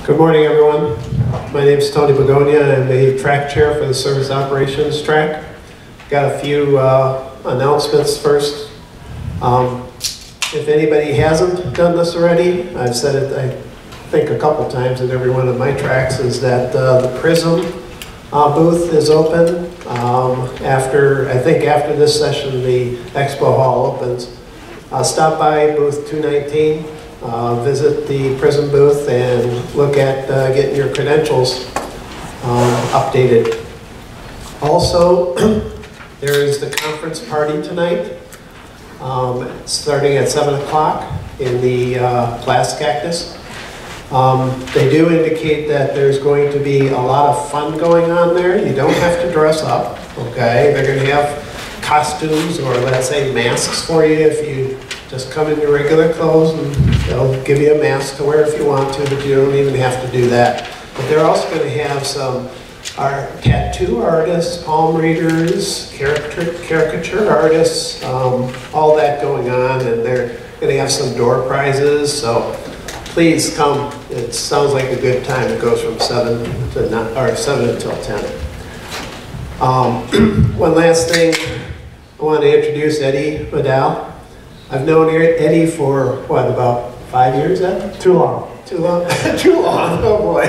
Good morning, everyone. My name is Tony Begonia. I'm the track chair for the service operations track. Got a few announcements first. If anybody hasn't done this already, I've said it, I think, a couple times at every one of my tracks, is that the Prism booth is open. I think after this session, the expo hall opens. Stop by booth 219. Visit the Prism booth and look at getting your credentials updated. Also, there is the conference party tonight, starting at 7 o'clock in the Glass Cactus. They do indicate that there's going to be a lot of fun going on there. You don't have to dress up, okay? They're going to have costumes, or let's say masks, for you if you just come in your regular clothes, and they'll give you a mask to wear if you want to, but you don't even have to do that. But they're also going to have some tattoo artists, palm readers, caricature artists, all that going on, and they're going to have some door prizes, so please come. It sounds like a good time. It goes from 7 to 9, or 7 until 10. One last thing, I want to introduce Eddie Vidal. I've known Eddie for, what, about 5 years, Ed? Too long. Too long? Too long, oh boy.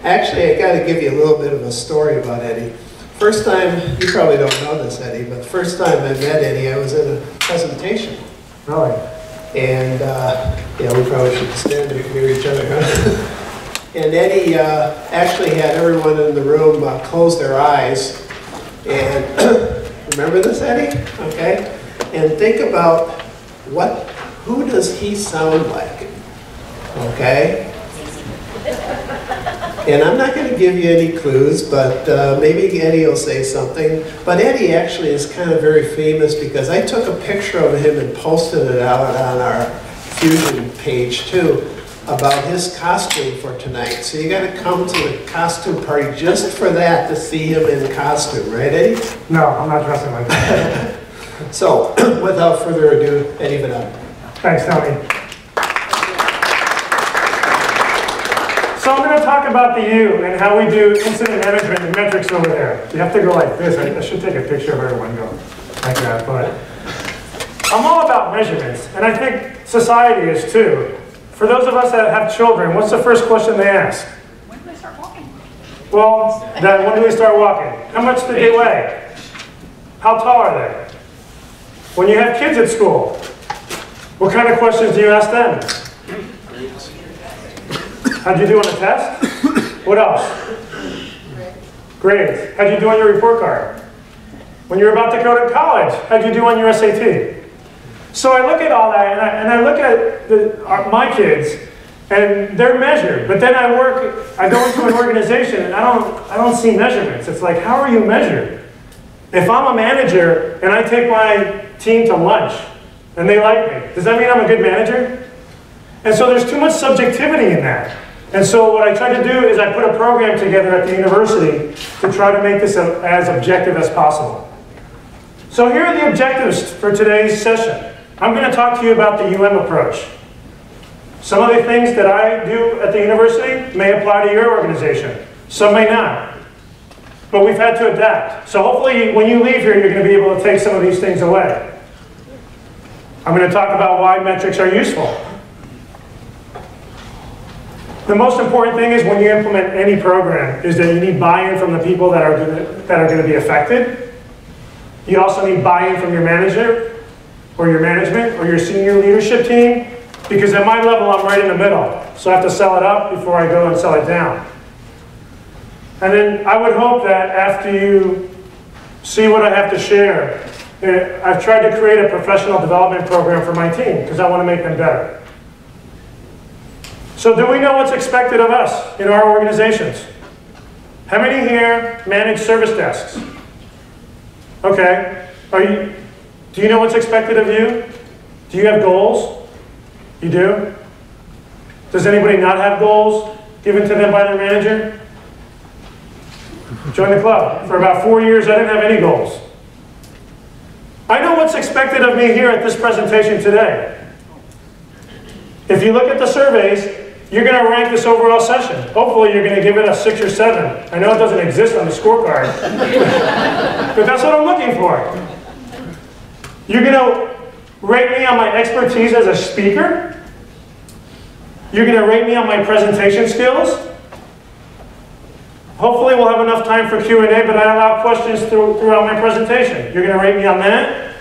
Actually, I got to give you a little bit of a story about Eddie. First time, you probably don't know this, Eddie, but the first time I met Eddie, I was in a presentation. Really? And, yeah, we probably should stand near each other, huh? And Eddie actually had everyone in the room close their eyes. And remember this, Eddie? Okay. And think about who does he sound like? Okay? And I'm not going to give you any clues, but maybe Eddie will say something. But Eddie actually is kind of very famous because I took a picture of him and posted it out on our Fusion page too, about his costume for tonight. So you got to come to the costume party just for that, to see him in costume, right, Eddie? No, I'm not dressing like that. So, without further ado, Eddie Vidal. Thanks, Tony. So I'm going to talk about the U and how we do incident management and metrics over there. You have to go like this. I should take a picture of everyone going like that, but I'm all about measurements, and I think society is too. For those of us that have children, what's the first question they ask? When do they start walking? Well, then when do they start walking? How much do they weigh? How tall are they? When you have kids at school, what kind of questions do you ask them? How'd you do on the test? What else? Grades. How'd you do on your report card? When you're about to go to college, how'd you do on your SAT? So I look at all that, and I look at my kids, and they're measured. But then I go into an organization, and I don't see measurements. It's like, how are you measured? If I'm a manager and I take my team to lunch and they like me, does that mean I'm a good manager? And so there's too much subjectivity in that. And so what I try to do is I put a program together at the university to try to make this as objective as possible. So here are the objectives for today's session. I'm going to talk to you about the UM approach. Some of the things that I do at the university may apply to your organization. Some may not. But we've had to adapt. So hopefully when you leave here, you're going to be able to take some of these things away. I'm going to talk about why metrics are useful. The most important thing is when you implement any program is that you need buy-in from the people that are going to be affected. You also need buy-in from your manager or your management or your senior leadership team, because at my level, I'm right in the middle. So I have to sell it up before I go and sell it down. And then I would hope that after you see what I have to share, I've tried to create a professional development program for my team because I want to make them better. So do we know what's expected of us in our organizations? How many here manage service desks? Okay. Do you know what's expected of you? Do you have goals? You do? Does anybody not have goals given to them by their manager? Join the club. For about 4 years, I didn't have any goals. I know what's expected of me here at this presentation today. If you look at the surveys, you're going to rank this overall session. Hopefully you're going to give it a 6 or 7. I know it doesn't exist on the scorecard, but that's what I'm looking for. You're going to rate me on my expertise as a speaker. You're going to rate me on my presentation skills. Hopefully we'll have enough time for Q&A, but I allow questions throughout my presentation. You're going to rate me on that.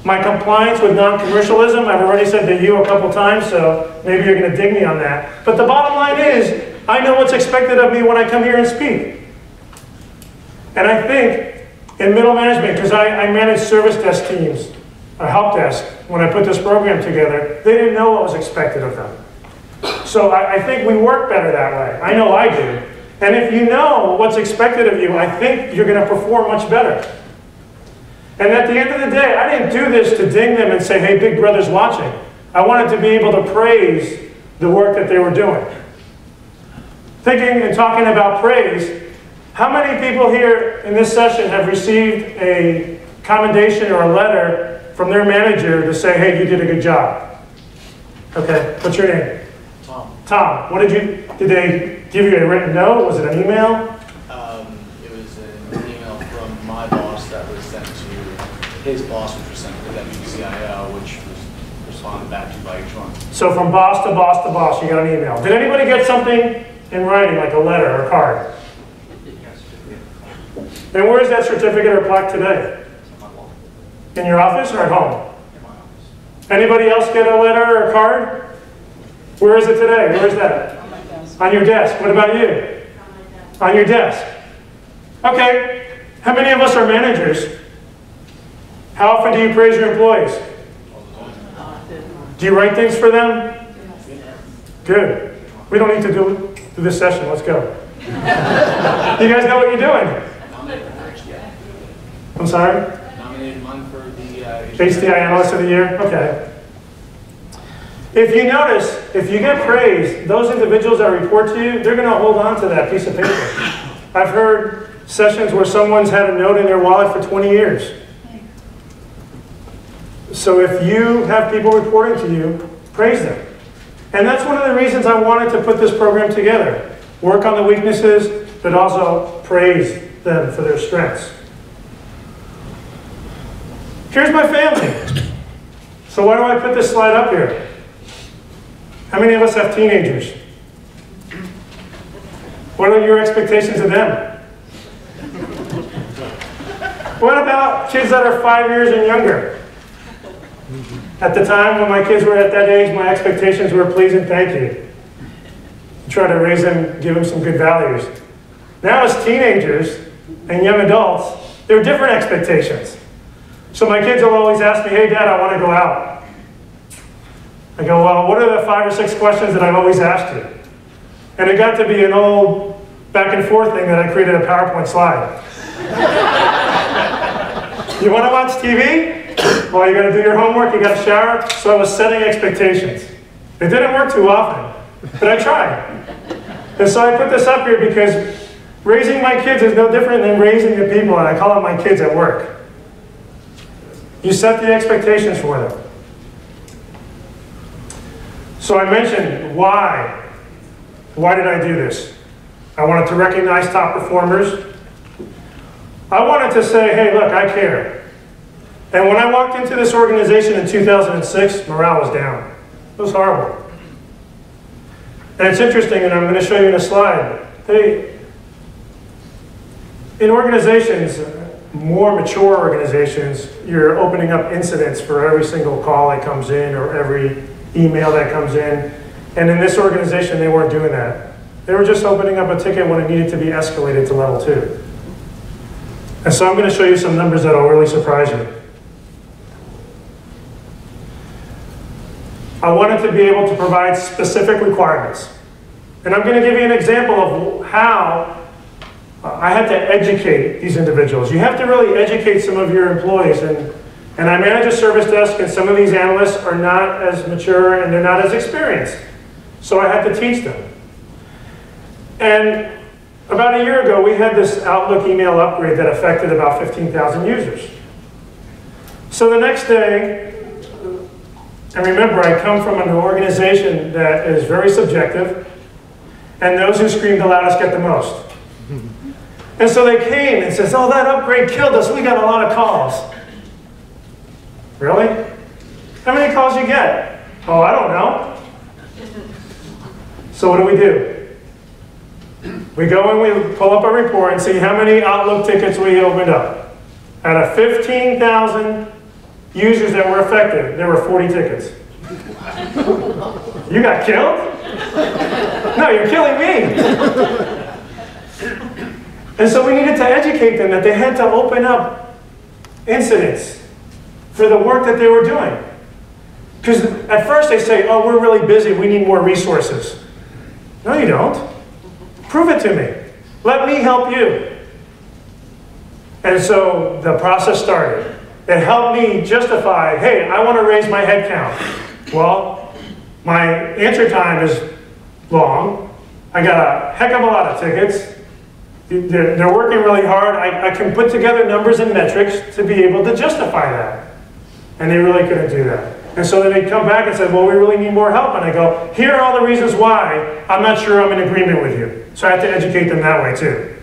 My compliance with non-commercialism, I've already said to you a couple times, so maybe you're going to dig me on that. But the bottom line is, I know what's expected of me when I come here and speak. And I think in middle management, because I manage service desk teams, a help desk, when I put this program together, they didn't know what was expected of them. So I think we work better that way. I know I do. And if you know what's expected of you, I think you're going to perform much better. And at the end of the day, I didn't do this to ding them and say, hey, big brother's watching. I wanted to be able to praise the work that they were doing. Thinking and talking about praise, how many people here in this session have received a commendation or a letter from their manager to say, hey, you did a good job? Okay, what's your name? Tom. Tom, did they give you a written note? Was it an email? It was an email from my boss that was sent to his boss, which was sent to the deputy CIO, which was responded back to by each one. So from boss to boss to boss, you got an email. Did anybody get something in writing, like a letter or a card? And where is that certificate or plaque today? In your office or at home? In my office. Anybody else get a letter or a card? Where is it today? Where is that? On my desk. On your desk. What about you? On my desk. On your desk. Okay. How many of us are managers? How often do you praise your employees? Do you write things for them? Good. We don't need to do this session. Let's go. You guys know what you're doing? I'm sorry? Nominated one for the HDI Analyst of the Year? Okay. If you notice, if you get praise, those individuals that report to you, they're going to hold on to that piece of paper. I've heard sessions where someone's had a note in their wallet for 20 years. So if you have people reporting to you, praise them. And that's one of the reasons I wanted to put this program together. Work on the weaknesses, but also praise them for their strengths. Here's my family. So why do I put this slide up here? How many of us have teenagers? What are your expectations of them? What about kids that are 5 years and younger? At the time when my kids were at that age, my expectations were please and thank you. Try to raise them, give them some good values. Now as teenagers and young adults, there are different expectations. So my kids will always ask me, hey Dad, I want to go out. I go, well, what are the 5 or 6 questions that I've always asked you? And it got to be an old back and forth thing that I created a PowerPoint slide. You want to watch TV? Well, you got to do your homework, you got to shower. So I was setting expectations. It didn't work too often, but I tried. And so I put this up here because raising my kids is no different than raising the people, and I call them my kids at work. You set the expectations for them. So I mentioned why. Why did I do this? I wanted to recognize top performers. I wanted to say, hey, look, I care. And when I walked into this organization in 2006, morale was down. It was horrible. And it's interesting, and I'm going to show you in a slide. In organizations, more mature organizations, you're opening up incidents for every single call that comes in or every email that comes in. And in this organization, they weren't doing that. They were just opening up a ticket when it needed to be escalated to level 2. And so I'm going to show you some numbers that will really surprise you. I wanted to be able to provide specific requirements. And I'm going to give you an example of how I had to educate these individuals. You have to really educate some of your employees. And I manage a service desk, and some of these analysts are not as mature and they're not as experienced. So I had to teach them. And about a year ago, we had this Outlook email upgrade that affected about 15,000 users. So the next day, And remember, I come from an organization that is very subjective, and those who scream the loudest get the most. And so they came and says, oh, that upgrade killed us. We got a lot of calls. Really? How many calls you get? Oh, I don't know. So what do? We go and we pull up a report and see how many Outlook tickets we opened up. Out of 15,000 users that were affected, there were 40 tickets. You got killed? No, you're killing me. And so we needed to educate them that they had to open up incidents for the work that they were doing. Because at first they say, oh, we're really busy, we need more resources. No, you don't. Prove it to me. Let me help you. And so the process started. It helped me justify, hey, I want to raise my head count. Well, my answer time is long. I got a heck of a lot of tickets. They're working really hard. I can put together numbers and metrics to be able to justify that. And they really couldn't do that. And so then they come back and say, well, we really need more help. And I go, here are all the reasons why I'm not sure I'm in agreement with you. So I have to educate them that way too.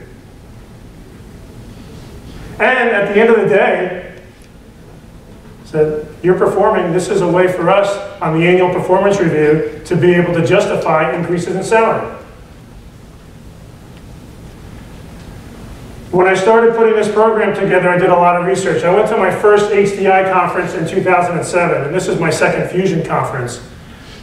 And at the end of the day, said, you're performing, this is a way for us on the annual performance review to be able to justify increases in salary. When I started putting this program together, I did a lot of research. I went to my first HDI conference in 2007, and this is my second Fusion conference.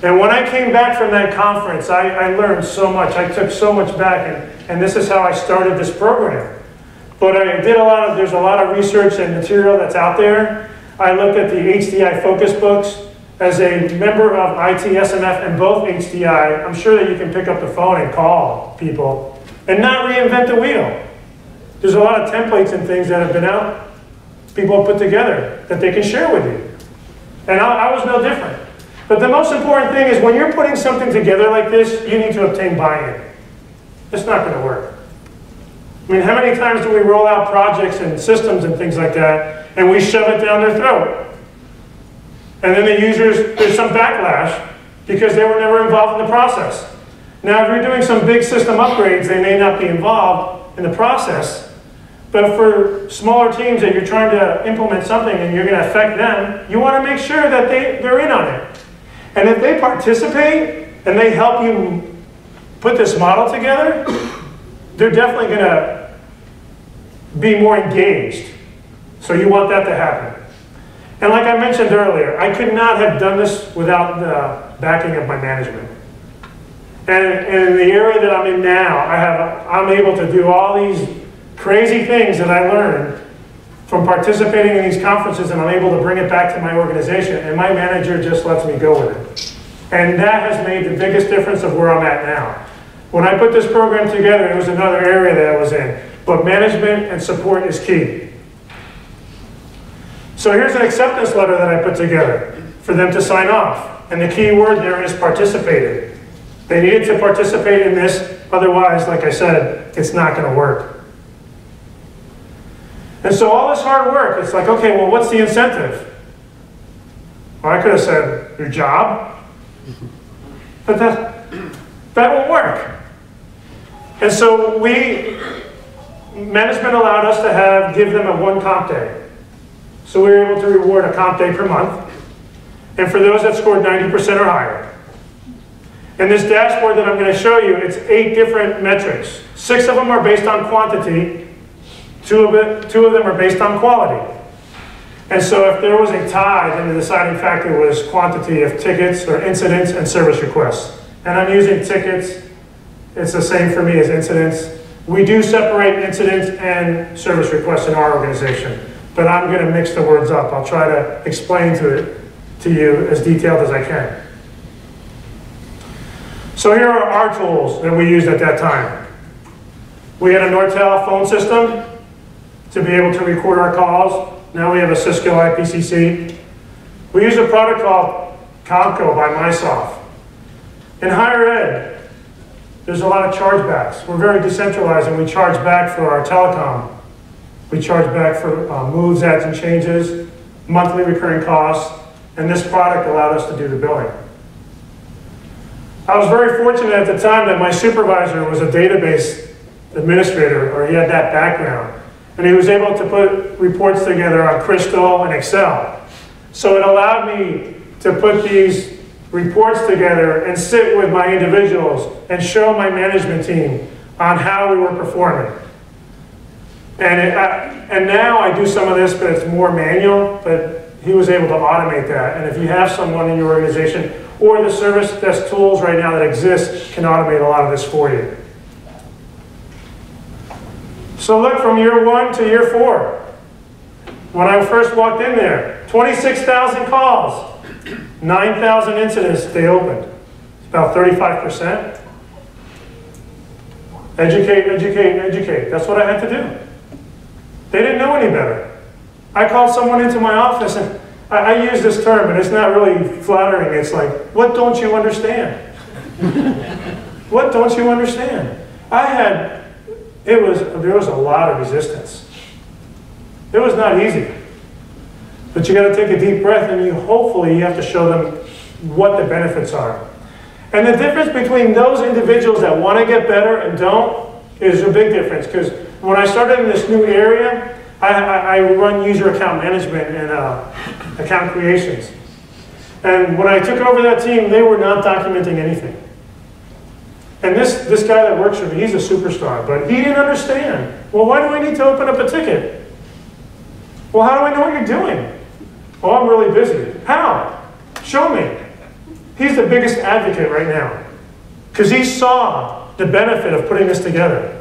And when I came back from that conference, I learned so much. I took so much back, and this is how I started this program. But I did there's a lot of research and material that's out there. I looked at the HDI focus books. As a member of ITSMF and both HDI, I'm sure that you can pick up the phone and call people and not reinvent the wheel. There's a lot of templates and things that have been out, people have put together that they can share with you. And I was no different. But the most important thing is when you're putting something together like this, you need to obtain buy-in. It's not going to work. I mean, how many times do we roll out projects and systems and things like that, and we shove it down their throat? And then the users, there's some backlash because they were never involved in the process. Now, if you're doing some big system upgrades, they may not be involved in the process. But for smaller teams that you're trying to implement something and you're going to affect them, you want to make sure that they're in on it. And if they participate and they help you put this model together, they're definitely going to be more engaged. So you want that to happen. And like I mentioned earlier, I could not have done this without the backing of my management. And in the area that I'm in now, I'm able to do all these crazy things that I learned from participating in these conferences, and I'm able to bring it back to my organization, and my manager just lets me go with it. And that has made the biggest difference of where I'm at now. When I put this program together, it was another area that I was in, but management and support is key. So here's an acceptance letter that I put together for them to sign off, and the key word there is participated. They needed to participate in this, otherwise, like I said, it's not going to work. And so all this hard work, it's like, okay, well, what's the incentive? Well, I could have said, your job. But that won't work. And so management allowed us to give them a 1 comp day. So we were able to reward a comp day per month. And for those that scored 90% or higher. And this dashboard that I'm going to show you, it's 8 different metrics. 6 of them are based on quantity. 2 of them are based on quality. And so if there was a tie, then the deciding factor was quantity of tickets or incidents and service requests. And I'm using tickets. It's the same for me as incidents. We do separate incidents and service requests in our organization, but I'm going to mix the words up. I'll try to explain to you as detailed as I can. So here are our tools that we used at that time. We had a Nortel phone system to be able to record our calls. Now we have a Cisco IPCC. We use a product called Comco by Mysoft. In higher ed, there's a lot of chargebacks. We're very decentralized and we charge back for our telecom. We charge back for moves, adds, and changes, monthly recurring costs, and this product allowed us to do the billing. I was very fortunate at the time that my supervisor was a database administrator, or he had that background, and he was able to put reports together on Crystal and Excel. So it allowed me to put these reports together and sit with my individuals and show my management team on how we were performing. And now I do some of this, but it's more manual, but he was able to automate that. And if you have someone in your organization, or the service desk tools right now that exist can automate a lot of this for you. So look, from year 1 to year 4, when I first walked in there, 26,000 calls, 9,000 incidents they opened. It's about 35%. Educate, educate, educate. That's what I had to do. They didn't know any better. I called someone into my office, and I use this term, but it's not really flattering. It's like, what don't you understand? What don't you understand? There was a lot of resistance. It was not easy. But you got to take a deep breath, and hopefully you have to show them what the benefits are. And the difference between those individuals that want to get better and don't is a big difference. Because when I started in this new area, I run user account management and account creations. And when I took over that team, they were not documenting anything. And this guy that works for me, he's a superstar, but he didn't understand. Well, why do I need to open up a ticket? Well, how do I know what you're doing? Oh, I'm really busy. How? Show me. He's the biggest advocate right now because he saw the benefit of putting this together.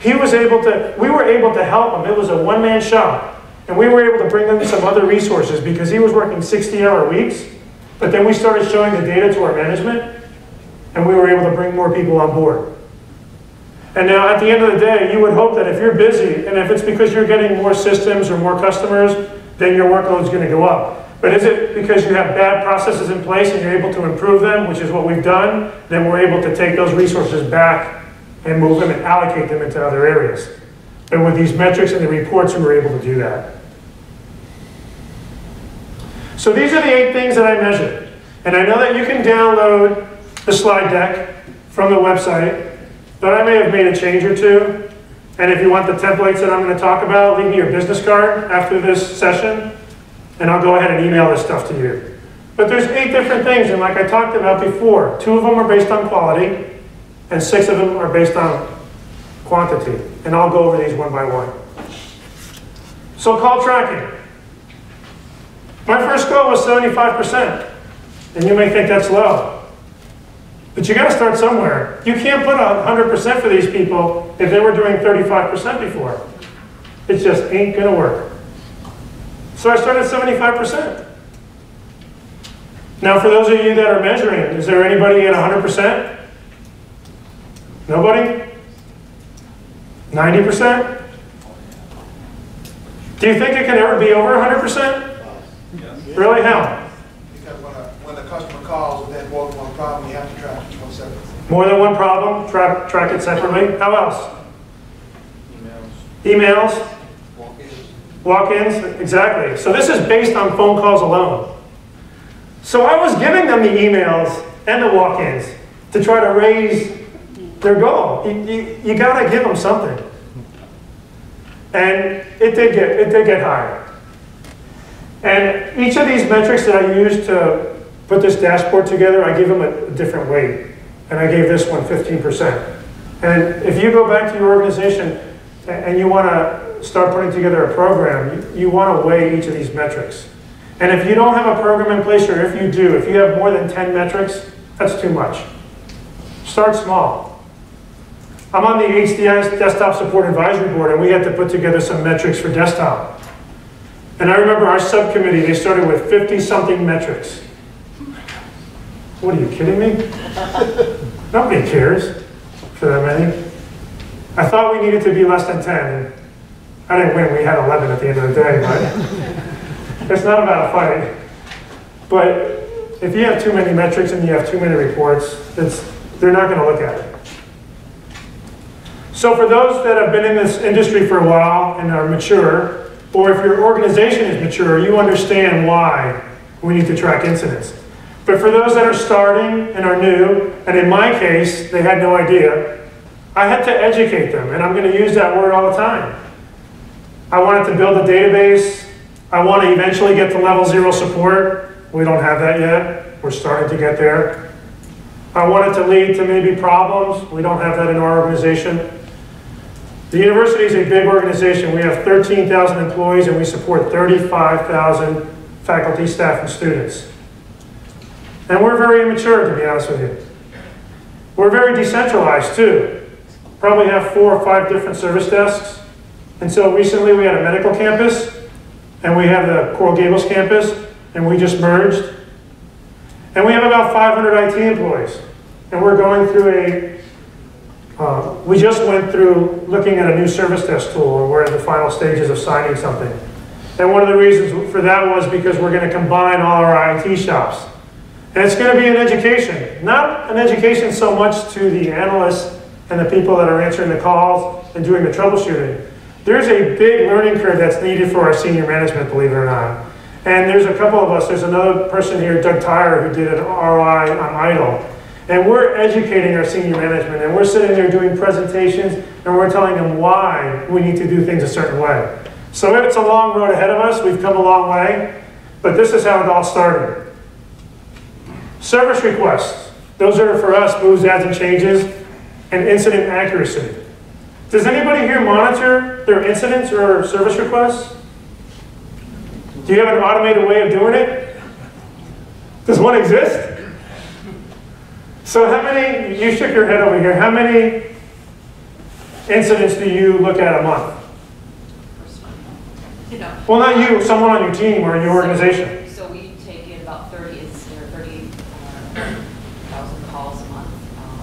We were able to help him. It was a one-man shop. And we were able to bring in some other resources because he was working 60-hour weeks. But then we started showing the data to our management, and we were able to bring more people on board. And now at the end of the day, you would hope that if you're busy, and if it's because you're getting more systems or more customers, then your workload is going to go up. But is it because you have bad processes in place and you're able to improve them, which is what we've done, then we're able to take those resources back and move them and allocate them into other areas. And with these metrics and the reports, we were able to do that. So these are the 8 things that I measured. And I know that you can download the slide deck from the website, but I may have made a change or two. And if you want the templates that I'm going to talk about, leave me your business card after this session, and I'll go ahead and email this stuff to you. But there's 8 different things, and like I talked about before, 2 of them are based on quality, and 6 of them are based on quantity. And I'll go over these one by one. So call tracking. My first goal was 75%. And you may think that's low. But you got to start somewhere. You can't put 100% for these people if they were doing 35% before. It just ain't going to work. So I started at 75%. Now for those of you that are measuring, is there anybody at 100%? Nobody? 90%? Do you think it can ever be over 100%? Yes. Really? How? Because when the customer calls with that more than one problem, you have to track each one separately. More than one problem, track it separately. How else? Emails. Walk-ins. Walk-ins, exactly. So this is based on phone calls alone. So I was giving them the emails and the walk-ins to try to raise their goal. You got to give them something. And it did get higher. And each of these metrics that I used to put this dashboard together, I give them a different weight. And I gave this one 15%. And if you go back to your organization and you want to start putting together a program, you want to weigh each of these metrics. And if you don't have a program in place, or if you do, if you have more than 10 metrics, that's too much. Start small. I'm on the HDI's Desktop Support Advisory Board, and we had to put together some metrics for desktop. And I remember our subcommittee, they started with 50-something metrics. What, are you kidding me? Nobody cares for that many. I thought we needed to be less than 10. And I didn't win, we had 11 at the end of the day, but it's not about a fight. But if you have too many metrics and you have too many reports, they're not going to look at it. So for those that have been in this industry for a while and are mature, or if your organization is mature, you understand why we need to track incidents. But for those that are starting and are new, and in my case, they had no idea, I had to educate them, and I'm going to use that word all the time. I wanted to build a database. I want to eventually get to level 0 support. We don't have that yet. We're starting to get there. I want it to lead to maybe problems. We don't have that in our organization. The university is a big organization. We have 13,000 employees and we support 35,000 faculty, staff, and students. And we're very immature, to be honest with you. We're very decentralized too. Probably have 4 or 5 different service desks. Until recently we had a medical campus and we have the Coral Gables campus and we just merged. And we have about 500 IT employees. And we're going through we just went through looking at a new service desk tool, and we're in the final stages of signing something. And one of the reasons for that was because we're going to combine all our IT shops. And it's going to be an education. Not an education so much to the analysts and the people that are answering the calls and doing the troubleshooting. There's a big learning curve that's needed for our senior management, believe it or not. And there's a couple of us, there's another person here, Doug Tyler, who did an ROI on IDLE. And we're educating our senior management, and we're sitting there doing presentations, and we're telling them why we need to do things a certain way. So it's a long road ahead of us. We've come a long way, but this is how it all started. Service requests. Those are for us, moves, adds, and changes, and incident accuracy. Does anybody here monitor their incidents or service requests? Do you have an automated way of doing it? Does one exist? So how many, you shook your head over here, how many incidents do you look at a month? Well, not you, someone on your team or in your organization. So we take in about 30,000 calls a month,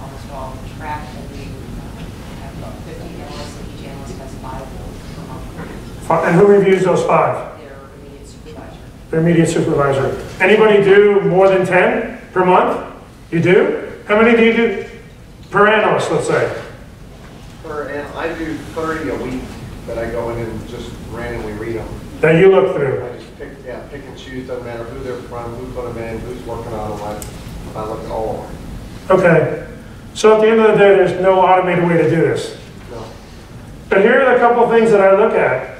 almost all tracked, and we have about 50 analysts, and each analyst has 5 per month. And who reviews those 5? Their immediate supervisor. Their immediate supervisor. Anybody do more than 10 per month? You do? How many do you do per analyst, let's say? I do 30 a week, but I go in and just randomly read them. That you look through? I just pick and choose, doesn't matter who they're from, who put them in, who's working on them. I look at all of them. Okay. So at the end of the day, there's no automated way to do this. No. But here are the couple things that I look at.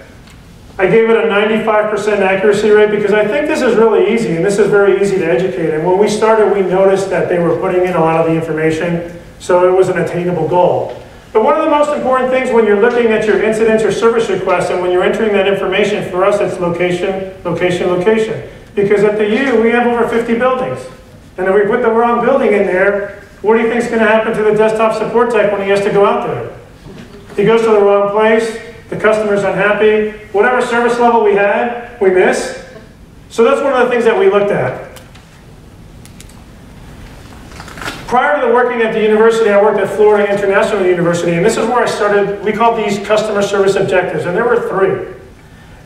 I gave it a 95% accuracy rate because I think this is really easy, and this is very easy to educate. And when we started, we noticed that they were putting in a lot of the information, so it was an attainable goal. But one of the most important things when you're looking at your incidents or service requests, and when you're entering that information, for us it's location, location, location. Because at the U, we have over 50 buildings. And if we put the wrong building in there, what do you think is going to happen to the desktop support tech when he has to go out there? He goes to the wrong place. The customer's unhappy. Whatever service level we had, we miss. So that's one of the things that we looked at. Prior to working at the university, I worked at Florida International University, and this is where I started. We called these customer service objectives, and there were 3.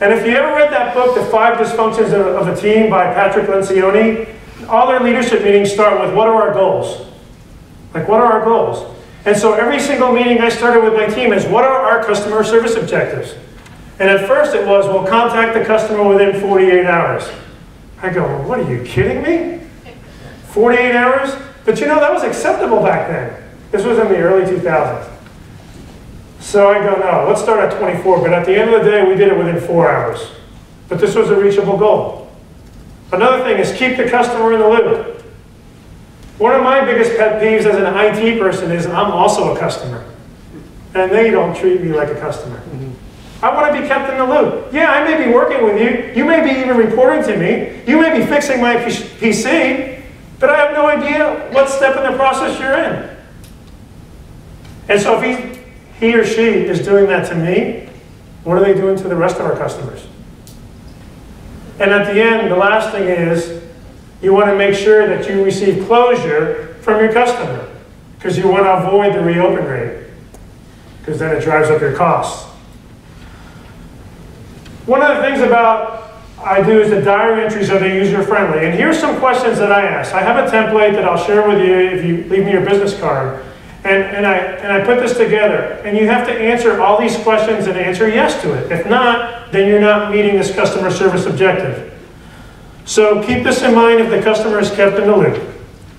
And if you ever read that book, The 5 Dysfunctions of a Team by Patrick Lencioni, all their leadership meetings start with, what are our goals? Like, what are our goals? And so every single meeting I started with my team is, what are our customer service objectives? And at first it was, we'll contact the customer within 48 hours. I go, well, what are you kidding me? 48 hours? But you know, that was acceptable back then. This was in the early 2000s. So I go, no, let's start at 24. But at the end of the day, we did it within 4 hours. But this was a reachable goal. Another thing is keep the customer in the loop. One of my biggest pet peeves as an IT person is I'm also a customer. And they don't treat me like a customer. I want to be kept in the loop. Yeah, I may be working with you. You may be even reporting to me. You may be fixing my PC, but I have no idea what step in the process you're in. And so if he or she is doing that to me, what are they doing to the rest of our customers? And at the end, the last thing is, you want to make sure that you receive closure from your customer, because you want to avoid the reopen rate, because then it drives up your costs. One of the things I do is the diary entries are user-friendly. And here's some questions that I ask. I have a template that I'll share with you if you leave me your business card. And I put this together. And you have to answer all these questions and answer yes to it. If not, then you're not meeting this customer service objective. So keep this in mind if the customer is kept in the loop.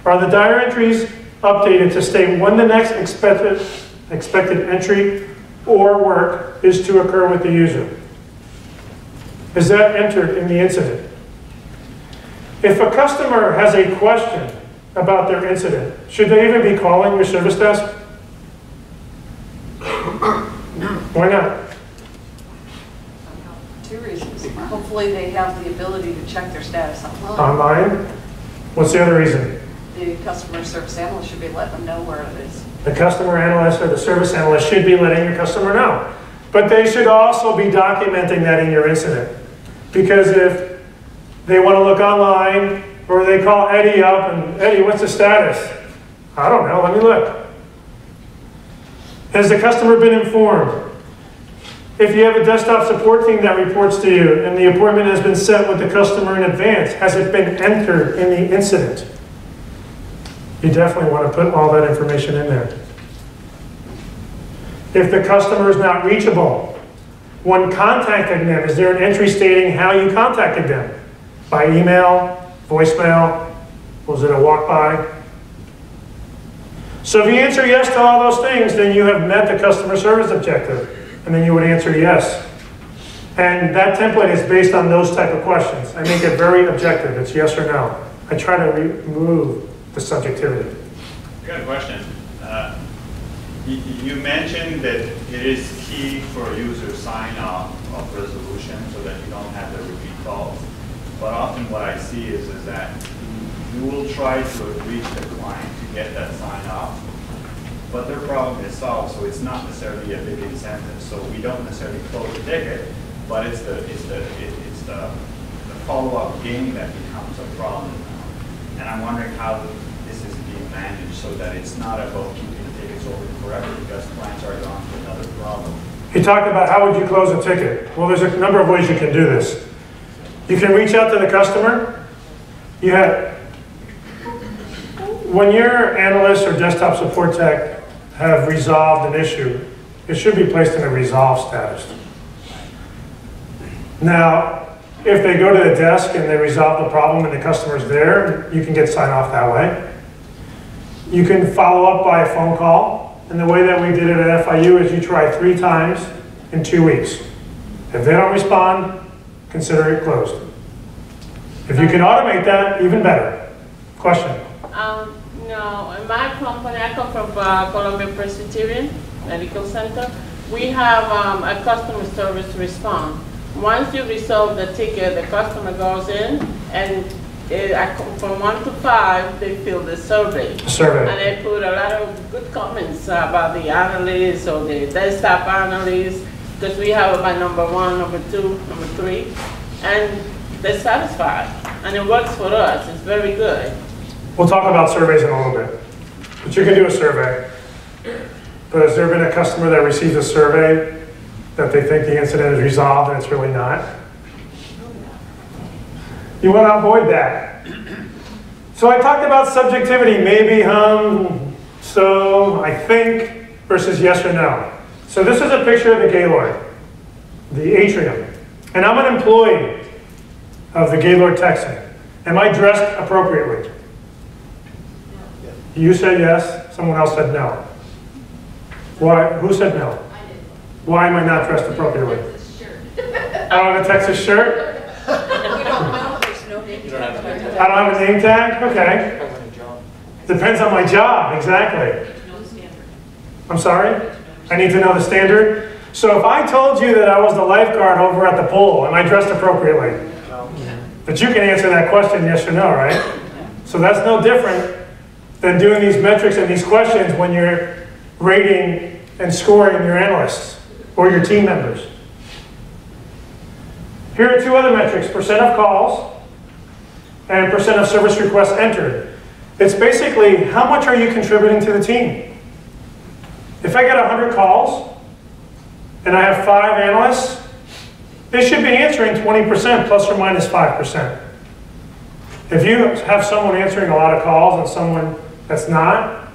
Are the diary entries updated to state when the next expected entry or work is to occur with the user? Is that entered in the incident? If a customer has a question about their incident, should they even be calling your service desk? Why not? Two reasons. Hopefully they have the ability to check their status online. Online? What's the other reason? The customer service analyst should be letting them know where it is. The customer analyst or the service analyst should be letting your customer know. But they should also be documenting that in your incident. Because if they want to look online, or they call Eddie up and, Eddie, what's the status? I don't know, let me look. Has the customer been informed? If you have a desktop support team that reports to you and the appointment has been set with the customer in advance, has it been entered in the incident? You definitely want to put all that information in there. If the customer is not reachable, when contacting them, is there an entry stating how you contacted them? By email, voicemail, was it a walk-by? So if you answer yes to all those things, then you have met the customer service objective. And then you would answer yes. And that template is based on those type of questions. I make it very objective. It's yes or no. I try to remove the subjectivity. I got a question. You mentioned that it is key for users sign off of resolution so that you don't have the repeat calls. But often what I see is that you will try to reach the client to get that sign off, but their problem is solved, so it's not necessarily a big incentive. So we don't necessarily close the ticket, but it's the follow-up game that becomes a problem now. And I'm wondering how this is being managed so that it's not about keeping the tickets open forever because clients are gone to another problem. He talked about how would you close a ticket. Well, there's a number of ways you can do this. You can reach out to the customer. When your analyst or desktop support tech have resolved an issue, it should be placed in a resolve status. Now, if they go to the desk and they resolve the problem and the customer's there, you can get sign off that way. You can follow up by a phone call. And the way that we did it at FIU is you try 3 times in 2 weeks. If they don't respond, consider it closed. If you can automate that, even better. Question? No, in my company, I come from Columbia Presbyterian Medical Center. We have a customer service response. Once you resolve the ticket, the customer goes in and from 1 to 5, they fill the survey. And they put a lot of good comments about the analysts or the desktop analysts, because we have about number 1, number 2, number 3, and they're satisfied. And it works for us. It's very good. We'll talk about surveys in a little bit. But you can do a survey. But has there been a customer that receives a survey that they think the incident is resolved and it's really not? You want to avoid that. So I talked about subjectivity, maybe, so, I think, versus yes or no. So this is a picture of the Gaylord, the atrium. And I'm an employee of the Gaylord Texan. Am I dressed appropriately? You said yes, someone else said no. Why? Who said no? I did. Why am I not dressed appropriately? I don't have a Texas shirt? We don't know, there's no name tag. I don't have a name tag? Okay. Depends on my job, exactly. I'm sorry? I need to know the standard? So if I told you that I was the lifeguard over at the pool, am I dressed appropriately? But you can answer that question yes or no, right? So that's no different than doing these metrics and these questions when you're rating and scoring your analysts or your team members. Here are 2 other metrics, % of calls and % of service requests entered. It's basically how much are you contributing to the team? If I get 100 calls and I have 5 analysts, they should be answering 20% plus or minus 5%. If you have someone answering a lot of calls and someone that's not,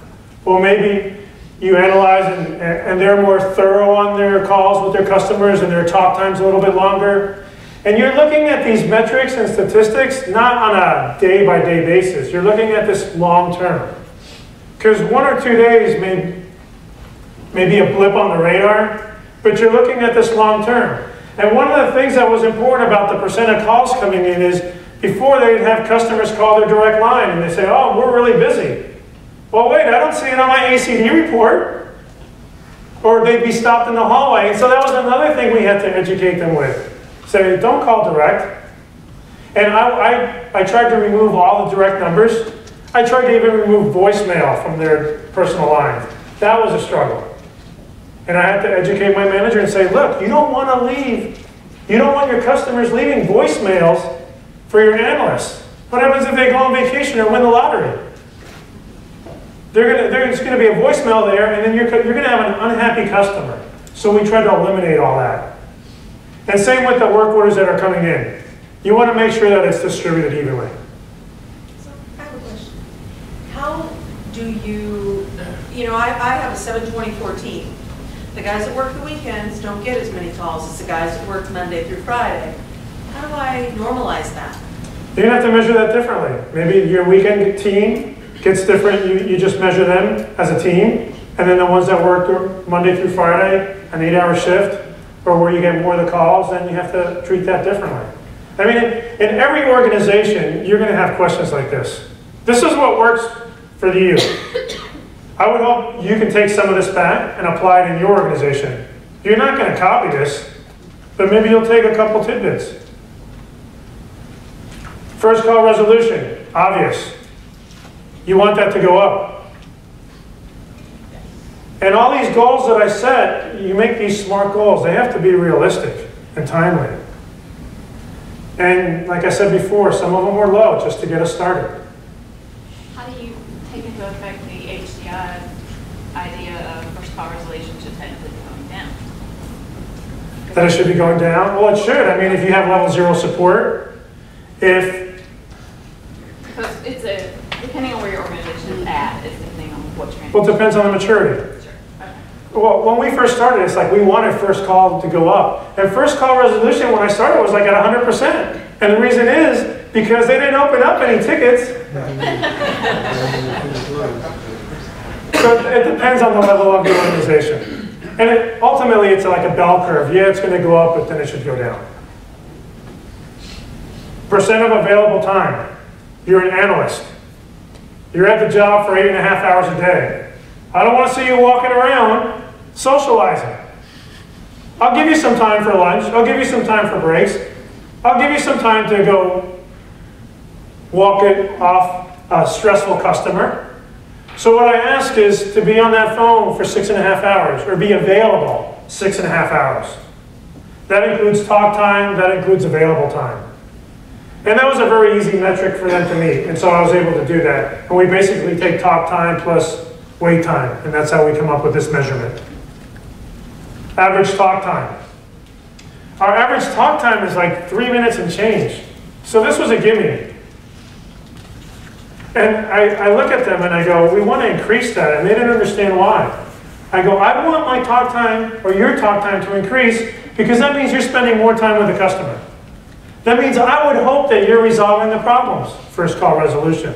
well, maybe you analyze and they're more thorough on their calls with their customers and their talk time's a little bit longer, And you're looking at these metrics and statistics not on a day-by-day basis. You're looking at this long-term. Because 1 or 2 days may be a blip on the radar, but you're looking at this long-term. And one of the things that was important about the percent of calls coming in is before they'd have customers call their direct line and they say, oh, we're really busy. Well, wait, I don't see it on my ACD report. Or they'd be stopped in the hallway. And so that was another thing we had to educate them with. Say, don't call direct. And I tried to remove all the direct numbers. I tried to even remove voicemail from their personal lines. That was a struggle. And I had to educate my manager and say, look, you don't want to leave. You don't want your customers leaving voicemails for your analysts. What happens if they go on vacation or win the lottery? There's going to be a voicemail there, and then you're going to have an unhappy customer. So we tried to eliminate all that. And same with the work orders that are coming in. You want to make sure that it's distributed evenly. So I have a question. How do you, I have a 7/20/14. The guys that work the weekends don't get as many calls as the guys that work Monday through Friday. How do I normalize that? You're going to have to measure that differently. Maybe your weekend team gets different. You just measure them as a team. And then the ones that work Monday through Friday, an 8-hour shift, or where you get more of the calls, then you have to treat that differently. I mean, in every organization, you're going to have questions like this. This is what works for you. I would hope you can take some of this back and apply it in your organization. You're not going to copy this, but maybe you'll take a couple tidbits. First call resolution, obvious. You want that to go up. And all these goals that I set, you make these SMART goals. They have to be realistic and timely. And like I said before, some of them were low just to get us started. How do you take into effect the HCI idea of first call resolution should technically be going down? That it should be going down? Well, it should. I mean, if you have level 0 support, because it's depending on where your organization is at, it's depending on what you're well, it depends on the maturity. Sure. Okay. Well, when we first started, it's like we wanted first call to go up. And first call resolution, when I started, was like at 100%. And the reason is because they didn't open up any tickets. So it depends on the level of the organization. And ultimately, it's like a bell curve. Yeah, it's going to go up, but then it should go down. Percent of available time. You're an analyst. You're at the job for 8.5 hours a day. I don't want to see you walking around socializing. I'll give you some time for lunch. I'll give you some time for breaks. I'll give you some time to go walk it off a stressful customer. So what I ask is to be on that phone for 6.5 hours, or be available 6.5 hours. That includes talk time, that includes available time. And that was a very easy metric for them to meet, and so I was able to do that. And we basically take talk time plus wait time, and that's how we come up with this measurement. Average talk time. Our average talk time is like 3 minutes and change. So this was a gimme. And I look at them and I go, we want to increase that, and they didn't understand why. I go, I want my talk time, or your talk time, to increase, because that means you're spending more time with the customer. That means I would hope that you're resolving the problems, first call resolution.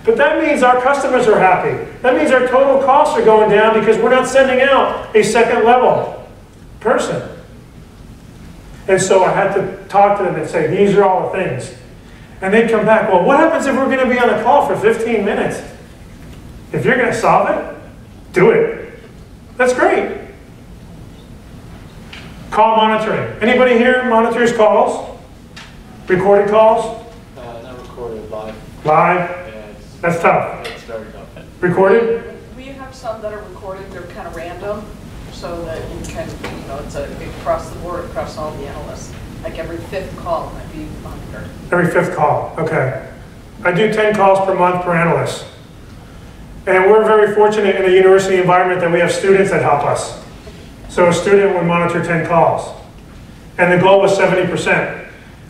But that means our customers are happy. That means our total costs are going down because we're not sending out a second level person. And so I had to talk to them and say, these are all the things. And they'd come back, well, what happens if we're going to be on a call for 15 minutes? If you're going to solve it, do it. That's great. Call monitoring. Anybody here monitors calls? Recorded calls? Not recorded, live. Live? Yeah, That's tough. it's very tough. Recorded? We have some that are recorded, they're kind of random, so that you can, it's across the board, across all the analysts. Like every 5th call might be monitored. Every 5th call, okay. I do 10 calls per month per analyst. And we're very fortunate in a university environment that we have students that help us. So a student would monitor 10 calls. And the goal was 70%.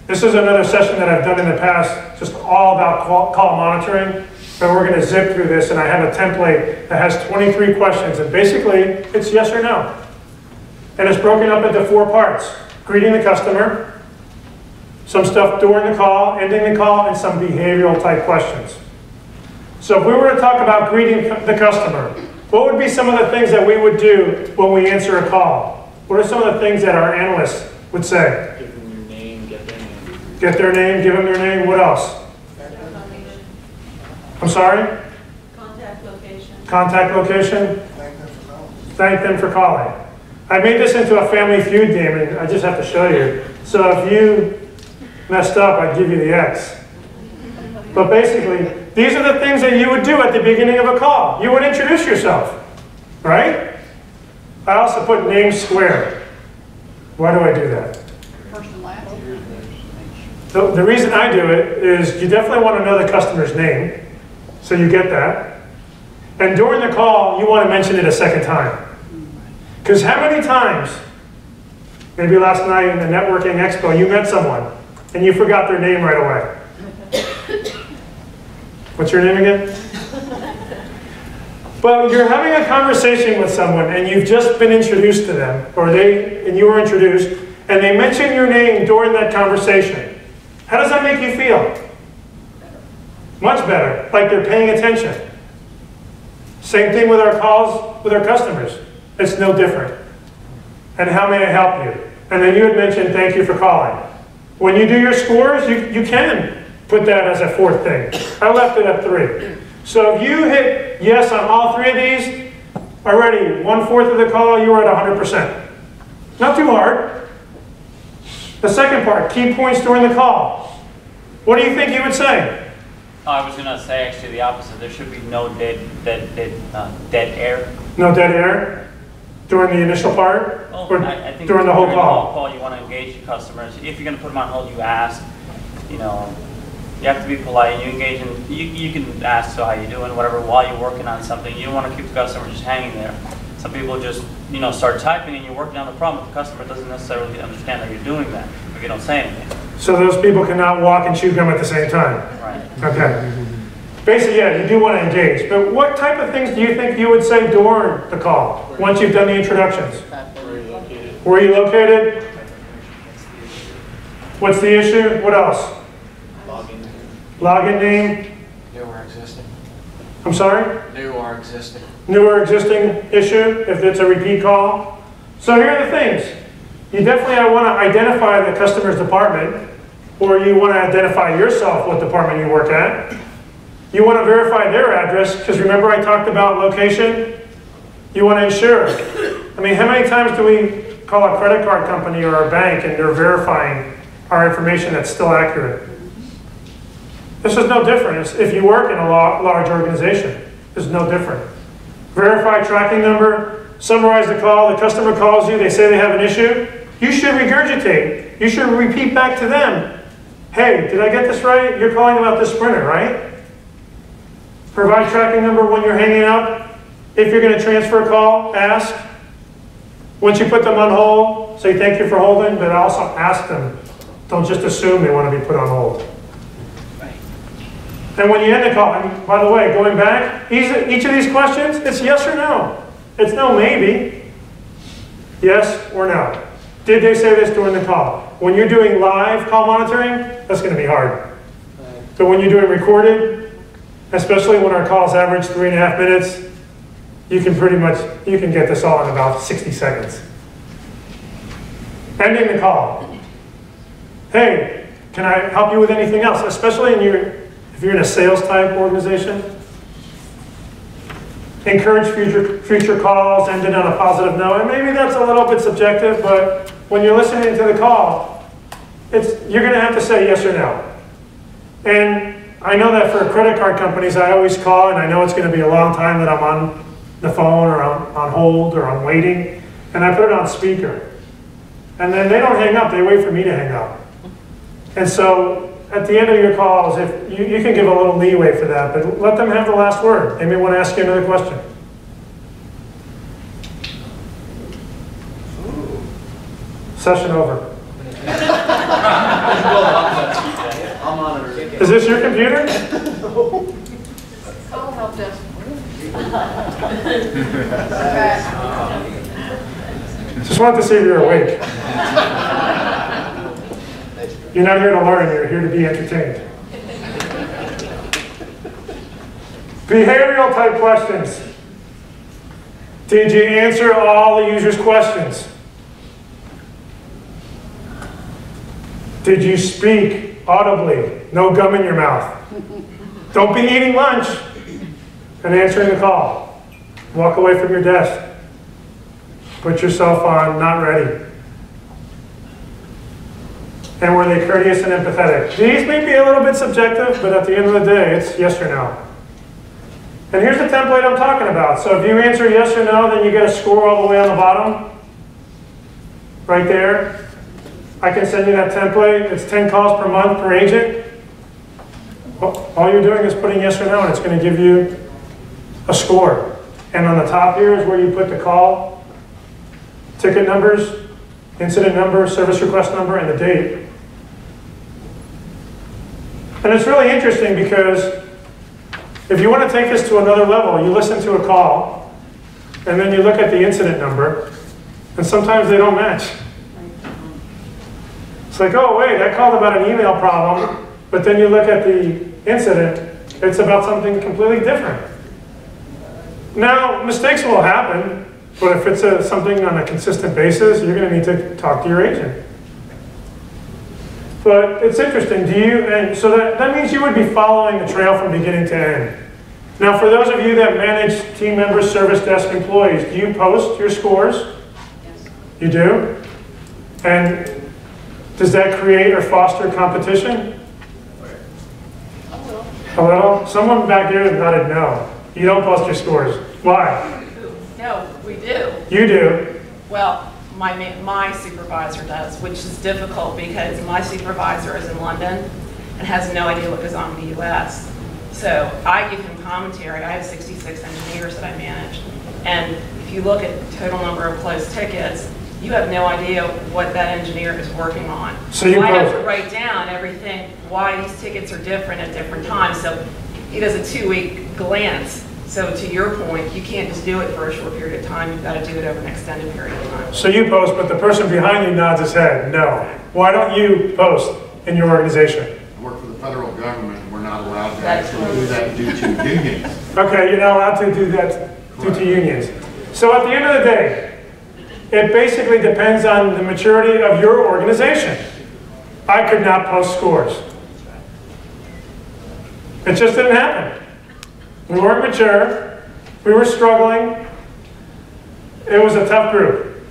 This is another session that I've done in the past, just all about call monitoring. But we're going to zip through this, and I have a template that has 23 questions. And basically, it's yes or no. And it's broken up into 4 parts. Greeting the customer, some stuff during the call, ending the call, and some behavioral type questions. So if we were to talk about greeting the customer, what would be some of the things that we would do when we answer a call? What are some of the things that our analysts would say? Give them your name, get their name. Get their name, give them their name, what else? I'm sorry? Contact location. Contact location? Thank them for calling. Thank them for calling. I made this into a Family Feud game, and I just have to show you. So if you messed up, I'd give you the X. But basically, these are the things that you would do at the beginning of a call. You would introduce yourself, right? I also put name square. Why do I do that? First and last. The reason I do it is you definitely want to know the customer's name, so you get that. And during the call, you want to mention it a second time. Because how many times, maybe last night in the networking expo, you met someone and you forgot their name right away. What's your name again? But you're having a conversation with someone and you've just been introduced to them, and you were introduced, and they mention your name during that conversation. How does that make you feel? Much better, like they're paying attention. Same thing with our calls with our customers. It's no different. And how may I help you? And then you had mentioned thank you for calling. When you do your scores, you can put that as a fourth thing. I left it at 3. So if you hit yes on all 3 of these, already 1/4 of the call, you were at 100%. Not too hard. The second part, key points during the call. What do you think you would say? I was going to say actually the opposite. There should be no dead air. No dead air during the initial part? Oh, or I think during the whole call? You want to engage your customers. If you're going to put them on hold, you ask. You know, you have to be polite. You engage in. You can ask, so how you doing, whatever, while you're working on something. You don't want to keep the customer just hanging there. Some people just, start typing and you're working on the problem, but the customer doesn't necessarily understand that you're doing that if you don't say anything. So those people cannot walk and chew gum at the same time? Right. Okay. Basically, yeah, you do want to engage. But what type of things do you think you would say during the call, once you've done the introductions? Where are you located? Where are you located? What's the issue? What else? Login. Login name? New or existing. I'm sorry? New or existing. New or existing issue, if it's a repeat call. So here are the things. You definitely want to identify the customer's department, or you want to identify yourself what department you work at. You want to verify their address, because remember I talked about location? You want to ensure. I mean, how many times do we call a credit card company or a bank and they're verifying our information that's still accurate? This is no different. If you work in a large organization, it's no different. Verify tracking number, summarize the call, the customer calls you, they say they have an issue. You should regurgitate. You should repeat back to them. Hey, did I get this right? You're calling about this printer, right? Provide tracking number when you're hanging up. If you're going to transfer a call, ask. Once you put them on hold, say thank you for holding, but also ask them. Don't just assume they want to be put on hold. And when you end the call, and by the way, going back, each of these questions, it's yes or no. It's no maybe. Yes or no. Did they say this during the call? When you're doing live call monitoring, that's going to be hard. But when you're doing recorded, especially when our calls average 3.5 minutes, you can get this all in about 60 seconds. Ending the call. Hey, can I help you with anything else? Especially if you're in a sales type organization. Encourage future calls, ended on a positive note. And maybe that's a little bit subjective, but when you're listening to the call, you're going to have to say yes or no. And I know that for credit card companies, I always call, and I know it's going to be a long time that I'm on the phone or on hold or I'm waiting, and I put it on speaker. And then they don't hang up, they wait for me to hang up. And so at the end of your calls, if you can give a little leeway for that, but let them have the last word. They may want to ask you another question. Session over. I'll monitor it. Is this your computer? Call help desk. Just wanted to see if you're awake. You're not here to learn, you're here to be entertained. Behavioral type questions. Did you answer all the user's questions? Did you speak audibly? No gum in your mouth. Don't be eating lunch and answering the call. Walk away from your desk. Put yourself on not ready. And were they courteous and empathetic? These may be a little bit subjective, but at the end of the day, it's yes or no. And here's the template I'm talking about. So if you answer yes or no, then you get a score all the way on the bottom. Right there. I can send you that template. It's 10 calls per month per agent. All you're doing is putting yes or no, and it's going to give you a score. And on the top here is where you put the call, ticket numbers, incident number, service request number, and the date. And it's really interesting because if you want to take this to another level, you listen to a call, and then you look at the incident number, and sometimes they don't match. It's like, oh wait, I called about an email problem, but then you look at the incident, it's about something completely different. Now, mistakes will happen, but if it's something on a consistent basis, you're going to need to talk to your agent. But it's interesting, and so that means you would be following the trail from beginning to end. Now, for those of you that manage team members, service desk employees, do you post your scores? Yes. You do? And does that create or foster competition? A little? Someone back here nodded no. You don't post your scores. Why? No, we do. You do. Well, my supervisor does, which is difficult because my supervisor is in London and has no idea what goes on in the US. So I give him commentary. I have 66 engineers that I manage. And if you look at the total number of closed tickets, you have no idea what that engineer is working on. So you I have to write down everything, why these tickets are different at different times. So he does a 2-week glance. So to your point, you can't just do it for a short period of time. You've got to do it over an extended period of time. So you post, but the person behind you nods his head, no. Why don't you post in your organization? I work for the federal government, and we're not allowed to actually do that due to unions. Okay, you're not allowed to do that due to unions. So at the end of the day, it basically depends on the maturity of your organization. I could not post scores. It just didn't happen. We weren't mature. We were struggling. It was a tough group.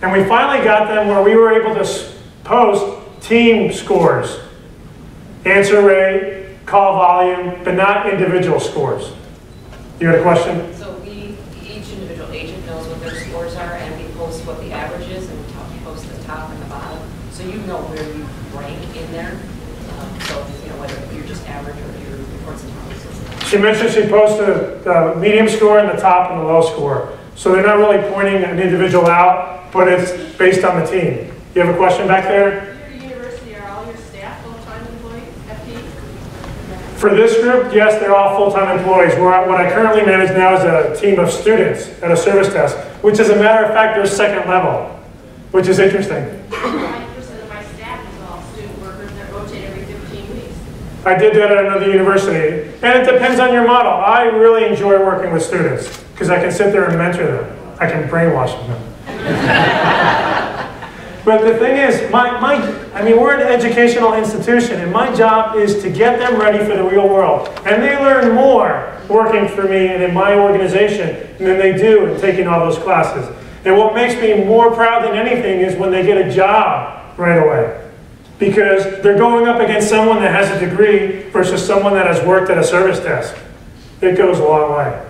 And we finally got them where we were able to post team scores. Answer rate, call volume, but not individual scores. You had a question? So each individual agent knows what their scores are, and we post what the average is, and we post the top and the bottom. So you know where you rank in there. So whether you're just average or your reports and analysis. She mentioned she posted the medium score and the top and the low score. So they're not really pointing an individual out, but it's based on the team. You have a question back there? Your university, are all your staff full-time employees, FTE? For this group, yes, they're all full-time employees. What I currently manage now is a team of students at a service desk, which as a matter of fact, they're second level, which is interesting. 90% of my staff is all student workers that rotate every 15 weeks. I did that at another university. And it depends on your model. I really enjoy working with students because I can sit there and mentor them. I can brainwash them. But the thing is, we're an educational institution, and my job is to get them ready for the real world. And they learn more working for me and in my organization than they do in taking all those classes. And what makes me more proud than anything is when they get a job right away. Because they're going up against someone that has a degree versus someone that has worked at a service desk. It goes a long way.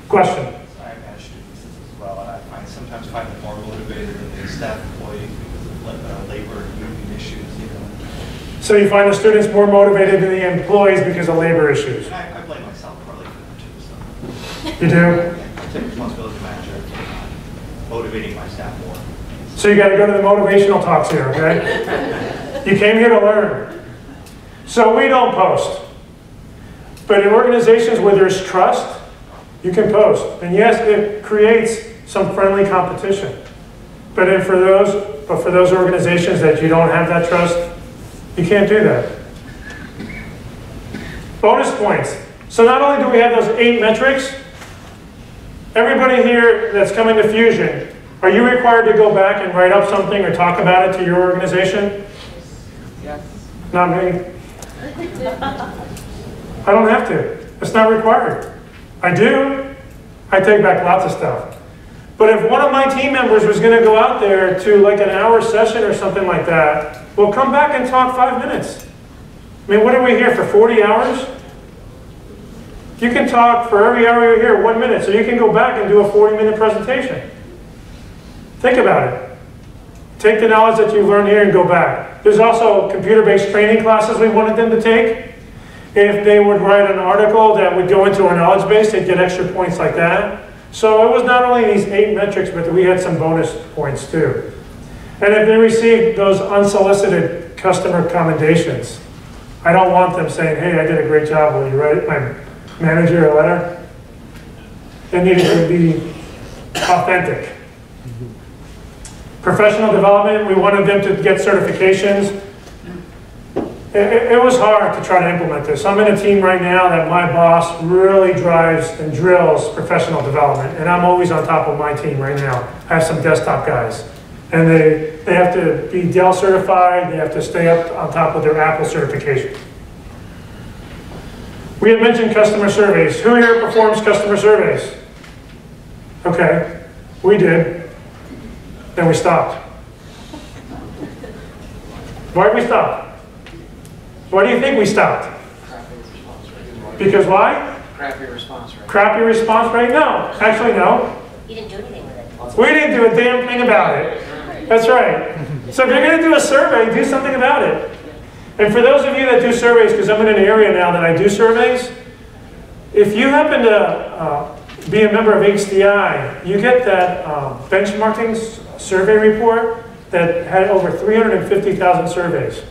Question? I manage students as well, and I sometimes find them more motivated than the staff employees because of labor and union issues. So you find the students more motivated than the employees because of labor issues? And I blame myself partly for them too. So. You do? I take responsibility as a manager for motivating my staff more. So you got to go to the motivational talks here, okay? You came here to learn. So we don't post. But in organizations where there's trust, you can post. And yes, it creates some friendly competition. But for those organizations that you don't have that trust, You can't do that. Bonus points. So not only do we have those 8 metrics, everybody here that's coming to Fusion, are you required to go back and write up something or talk about it to your organization? Yes. Not me. I don't have to. It's not required. I do. I take back lots of stuff. But if one of my team members was going to go out there to like an hour session or something like that, well, come back and talk 5 minutes. I mean, what are we here for, 40 hours? You can talk for every hour you're here, 1 minute, so you can go back and do a 40-minute presentation. Think about it. Take the knowledge that you've learned here and go back. There's also computer-based training classes we wanted them to take. If they would write an article that would go into our knowledge base, they'd get extra points like that. So it was not only these 8 metrics, but we had some bonus points too. And if they received those unsolicited customer commendations, I don't want them saying, hey, I did a great job, will you write my manager a letter? They needed to be authentic. Professional development, we wanted them to get certifications. It was hard to try to implement this. I'm in a team right now that my boss really drives and drills professional development, and I'm always on top of my team right now. I have some desktop guys, and they have to be Dell certified, they have to stay up on top of their Apple certification. We had mentioned customer surveys. Who here performs customer surveys? Okay, we did. Then we stopped. Why did we stop? Why do you think we stopped? Crappy response rate. Because why? Crappy response rate. Crappy response rate? No, actually no. You didn't do anything with it. We didn't do a damn thing about it. That's right. So if you're going to do a survey, do something about it. And for those of you that do surveys, because I'm in an area now that I do surveys, if you happen to be a member of HDI, you get that benchmarking survey report that had over 350,000 surveys.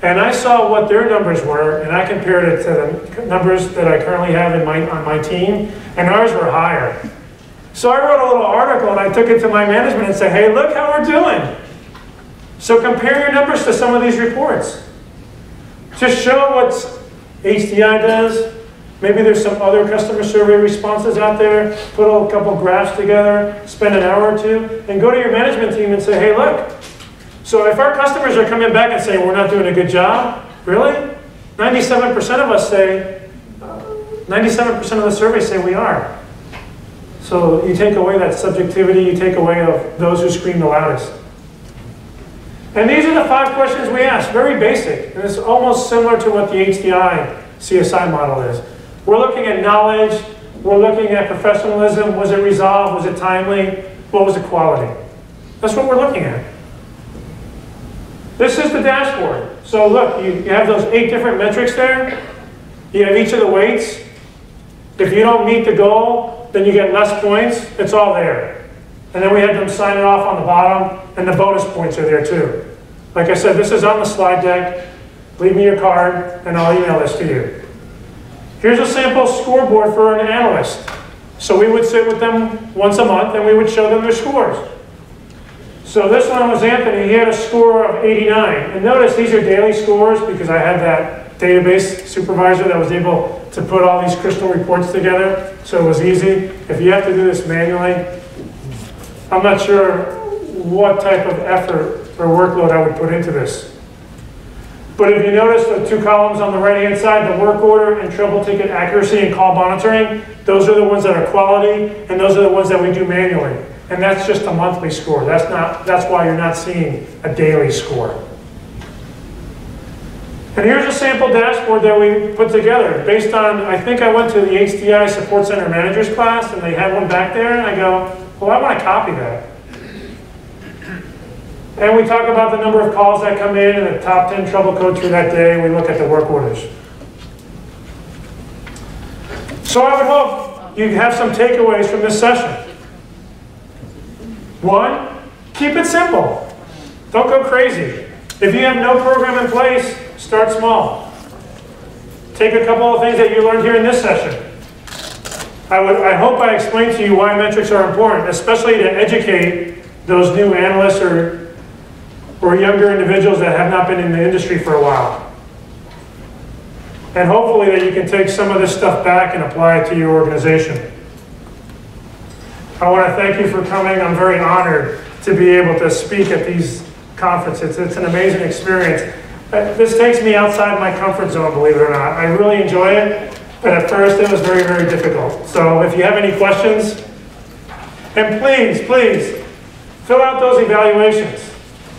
And I saw what their numbers were, and I compared it to the numbers that I currently have on my team, and ours were higher. So I wrote a little article, and I took it to my management and said, hey, look how we're doing. So compare your numbers to some of these reports. Just show what HDI does. Maybe there's some other customer survey responses out there. Put a couple graphs together, spend an hour or two, and go to your management team and say, hey, look. So if our customers are coming back and saying we're not doing a good job, really? 97% of us say, 97% of the surveys say we are. So you take away that subjectivity, you take away of those who scream the loudest. And these are the 5 questions we ask, very basic. And it's almost similar to what the HDI CSI model is. We're looking at knowledge, we're looking at professionalism, was it resolved, was it timely, what was the quality? That's what we're looking at. This is the dashboard. So look, you have those 8 different metrics there. You have each of the weights. If you don't meet the goal, then you get less points. It's all there. And then we had them sign it off on the bottom, and the bonus points are there too. Like I said, this is on the slide deck. Leave me your card, and I'll email this to you. Here's a sample scoreboard for an analyst. So we would sit with them once a month, and we would show them their scores. So this one was Anthony. He had a score of 89. And notice these are daily scores because I had that database supervisor that was able to put all these crystal reports together. So it was easy. If you have to do this manually, I'm not sure what type of effort or workload I would put into this. But if you notice the 2 columns on the right-hand side, the work order and trouble ticket accuracy and call monitoring, those are the ones that are quality, and those are the ones that we do manually. And that's just a monthly score. That's why you're not seeing a daily score. And here's a sample dashboard that we put together based on, I think I went to the HDI Support Center Managers class, and they had one back there, and I go, well, I want to copy that. And we talk about the number of calls that come in and the top 10 trouble codes for that day, and we look at the work orders. So I would hope you have some takeaways from this session. 1, keep it simple. Don't go crazy. If you have no program in place, start small. Take a couple of things that you learned here in this session. I hope I explained to you why metrics are important, especially to educate those new analysts or or younger individuals that have not been in the industry for a while. And hopefully that you can take some of this stuff back and apply it to your organization. I want to thank you for coming. I'm very honored to be able to speak at these conferences. It's an amazing experience. This takes me outside my comfort zone, believe it or not. I really enjoy it, but at first it was very, very difficult. So if you have any questions, and please, please, fill out those evaluations.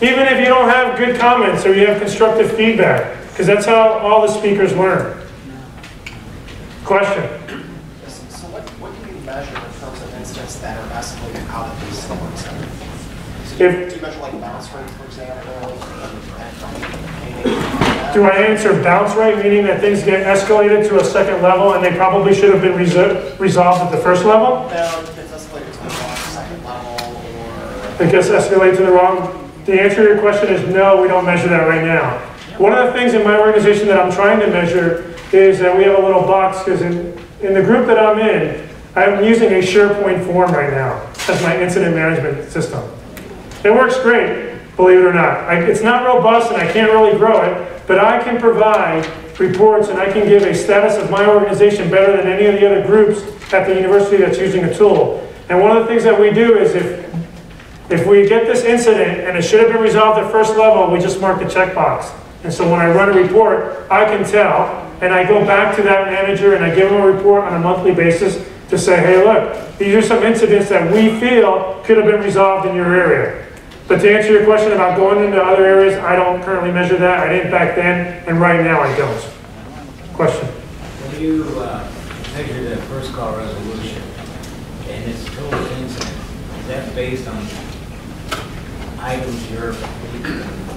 Even if you don't have good comments or you have constructive feedback, because that's how all the speakers learn. Question? So what do you measure in terms of incidents that are escalated out of these support centers? So do you measure like bounce rate, for example? Do I answer bounce rate, meaning that things get escalated to a second level and they probably should have been resolved at the first level? No, if it's escalated to the wrong second level or... It gets escalated to the wrong... The answer to your question is no, we don't measure that right now. One of the things in my organization that I'm trying to measure is that we have a little box, because in the group that I'm in, I'm using a SharePoint form right now as my incident management system. It works great, believe it or not. It's not robust and I can't really grow it, but I can provide reports and I can give a status of my organization better than any of the other groups at the university that's using a tool. And one of the things that we do is if we get this incident and it should have been resolved at first level, we just mark the checkbox. And so when I run a report, I can tell, and I go back to that manager and I give them a report on a monthly basis to say, hey, look, these are some incidents that we feel could have been resolved in your area. But to answer your question about going into other areas, I don't currently measure that. I didn't back then, and right now I don't. Question? When you measure the first call resolution and its total incident, is that based on items you're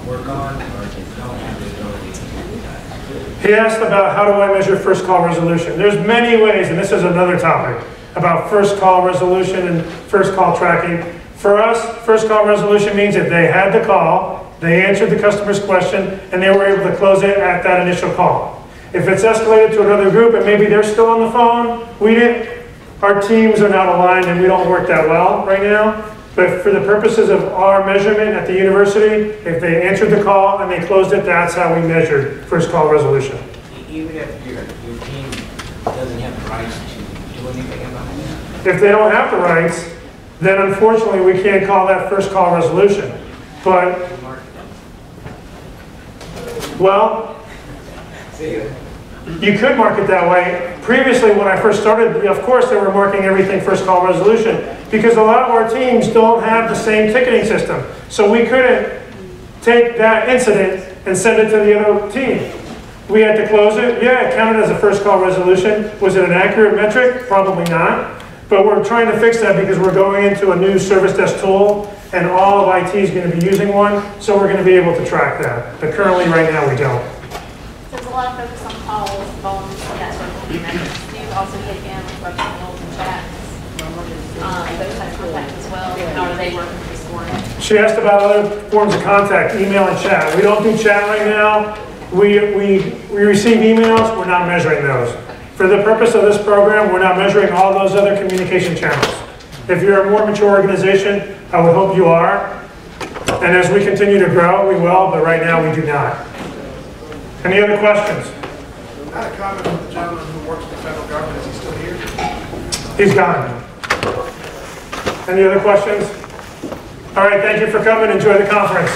work on, or if you don't have the ability to do that? He asked about how do I measure first call resolution. There's many ways, and this is another topic, about first call resolution and first call tracking. For us, first call resolution means if they had the call, they answered the customer's question, and they were able to close it at that initial call. If it's escalated to another group and maybe they're still on the phone, our teams are not aligned and we don't work that well right now. But for the purposes of our measurement at the university, if they answered the call and they closed it, that's how we measured first call resolution. Even if your team doesn't have the rights to do anything about it? If they don't have the rights, then unfortunately we can't call that first call resolution. But, well, you could mark it that way. Previously, when I first started, of course they were marking everything first call resolution, because a lot of our teams don't have the same ticketing system. So we couldn't take that incident and send it to the other team. We had to close it. Yeah, it counted as a first call resolution. Was it an accurate metric? Probably not. But we're trying to fix that because we're going into a new service desk tool, and all of IT is going to be using one, so we're going to be able to track that. But currently, right now, we don't. There's a lot of focus on calls, phones, that sort of thing. Do you also take in web channels and chats, those types of contacts as well? How are they working for scoring? She asked about other forms of contact, email and chat. We don't do chat right now. We receive emails, we're not measuring those. For the purpose of this program, we're not measuring all those other communication channels. If you're a more mature organization, I would hope you are. And as we continue to grow, we will, but right now we do not. Any other questions? I had a comment from the gentleman who works for the federal government. Is he still here? He's gone. Any other questions? All right, thank you for coming. Enjoy the conference.